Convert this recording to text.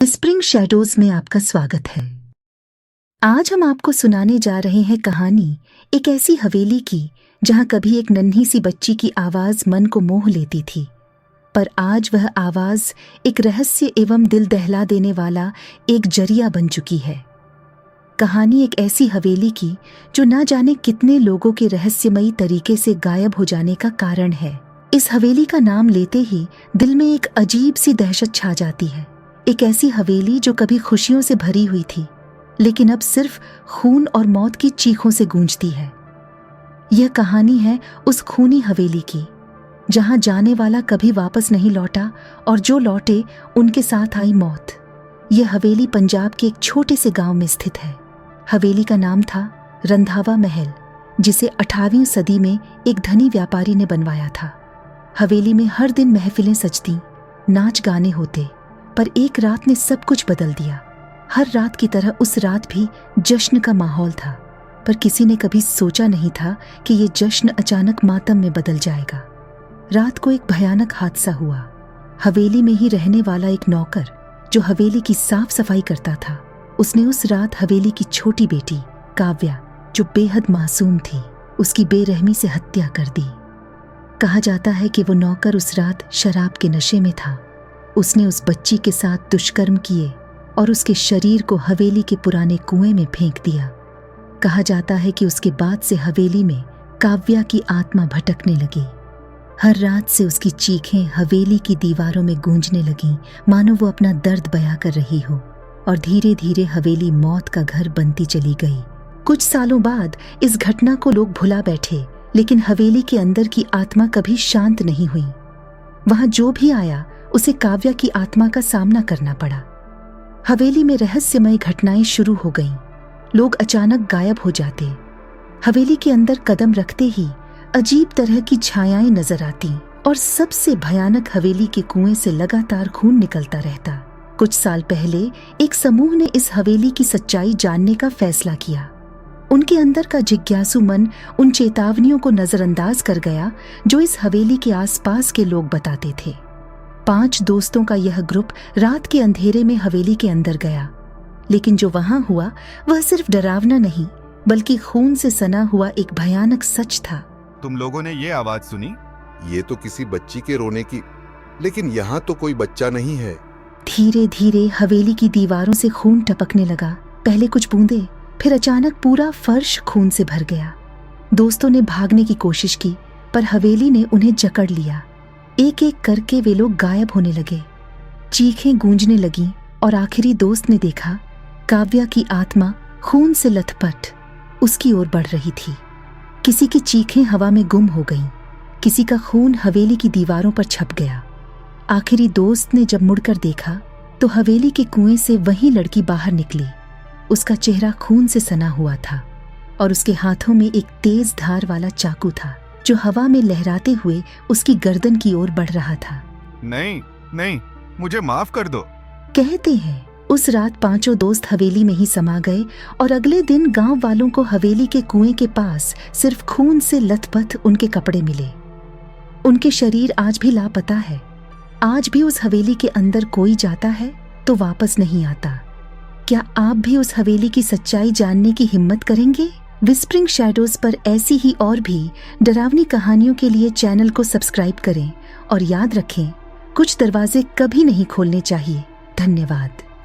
Spring shadows में आपका स्वागत है। आज हम आपको सुनाने जा रहे हैं कहानी एक ऐसी हवेली की जहां कभी एक नन्ही सी बच्ची की आवाज मन को मोह लेती थी, पर आज वह आवाज एक रहस्य एवं दिल दहला देने वाला एक जरिया बन चुकी है। कहानी एक ऐसी हवेली की जो ना जाने कितने लोगों के रहस्यमयी तरीके से गायब हो जाने का कारण है। इस हवेली का नाम लेते ही दिल में एक अजीब सी दहशत छा जाती है। एक ऐसी हवेली जो कभी खुशियों से भरी हुई थी, लेकिन अब सिर्फ खून और मौत की चीखों से गूंजती है। यह कहानी है उस खूनी हवेली की जहां जाने वाला कभी वापस नहीं लौटा और जो लौटे उनके साथ आई मौत। यह हवेली पंजाब के एक छोटे से गांव में स्थित है। हवेली का नाम था रंधावा महल, जिसे 18वीं सदी में एक धनी व्यापारी ने बनवाया था। हवेली में हर दिन महफिलें सजती, नाच गाने होते, पर एक रात ने सब कुछ बदल दिया। हर रात की तरह उस रात भी जश्न का माहौल था, पर किसी ने कभी सोचा नहीं था कि ये जश्न अचानक मातम में बदल जाएगा। रात को एक भयानक हादसा हुआ। हवेली में ही रहने वाला एक नौकर जो हवेली की साफ सफाई करता था, उसने उस रात हवेली की छोटी बेटी काव्या, जो बेहद मासूम थी, उसकी बेरहमी से हत्या कर दी। कहा जाता है कि वो नौकर उस रात शराब के नशे में था। उसने उस बच्ची के साथ दुष्कर्म किए और उसके शरीर को हवेली के पुराने कुएं में फेंक दिया। कहा जाता है कि उसके बाद से हवेली में काव्या की आत्मा भटकने लगी। हर रात से उसकी चीखें हवेली की दीवारों में गूंजने लगीं, मानो वो अपना दर्द बयां कर रही हो, और धीरे धीरे हवेली मौत का घर बनती चली गई। कुछ सालों बाद इस घटना को लोग भुला बैठे, लेकिन हवेली के अंदर की आत्मा कभी शांत नहीं हुई। वहां जो भी आया उसे काव्या की आत्मा का सामना करना पड़ा। हवेली में रहस्यमय घटनाएं शुरू हो गईं। लोग अचानक गायब हो जाते। हवेली के अंदर कदम रखते ही अजीब तरह की छायाएं नजर आती, और सबसे भयानक हवेली के कुएं से लगातार खून निकलता रहता। कुछ साल पहले एक समूह ने इस हवेली की सच्चाई जानने का फैसला किया। उनके अंदर का जिज्ञासु मन उन चेतावनियों को नजरअंदाज कर गया जो इस हवेली के आसपास के लोग बताते थे। 5 दोस्तों का यह ग्रुप रात के अंधेरे में हवेली के अंदर गया, लेकिन जो वहां हुआ वह सिर्फ डरावना नहीं, बल्कि खून से सना हुआ एक भयानक सच था। तुम लोगों ने ये आवाज सुनी? ये तो किसी बच्ची के रोने की, लेकिन यहाँ तो कोई बच्चा नहीं है। धीरे धीरे हवेली की दीवारों से खून टपकने लगा। पहले कुछ बूंदे, फिर अचानक पूरा फर्श खून से भर गया। दोस्तों ने भागने की कोशिश की, पर हवेली ने उन्हें जकड़ लिया। एक एक करके वे लोग गायब होने लगे। चीखें गूंजने लगीं, और आखिरी दोस्त ने देखा काव्या की आत्मा खून से लथपथ उसकी ओर बढ़ रही थी। किसी की चीखें हवा में गुम हो गईं, किसी का खून हवेली की दीवारों पर छप गया। आखिरी दोस्त ने जब मुड़कर देखा तो हवेली के कुएं से वही लड़की बाहर निकली। उसका चेहरा खून से सना हुआ था, और उसके हाथों में एक तेज धार वाला चाकू था जो हवा में लहराते हुए उसकी गर्दन की ओर बढ़ रहा था। नहीं नहीं, मुझे माफ कर दो। कहते हैं उस रात 5 दोस्त हवेली में ही समा गए, और अगले दिन गांव वालों को हवेली के कुएं के पास सिर्फ खून से लथपथ उनके कपड़े मिले। उनके शरीर आज भी लापता है। आज भी उस हवेली के अंदर कोई जाता है तो वापस नहीं आता। क्या आप भी उस हवेली की सच्चाई जानने की हिम्मत करेंगे? विस्परिंग शैडोज पर ऐसी ही और भी डरावनी कहानियों के लिए चैनल को सब्सक्राइब करें, और याद रखें, कुछ दरवाजे कभी नहीं खोलने चाहिए। धन्यवाद।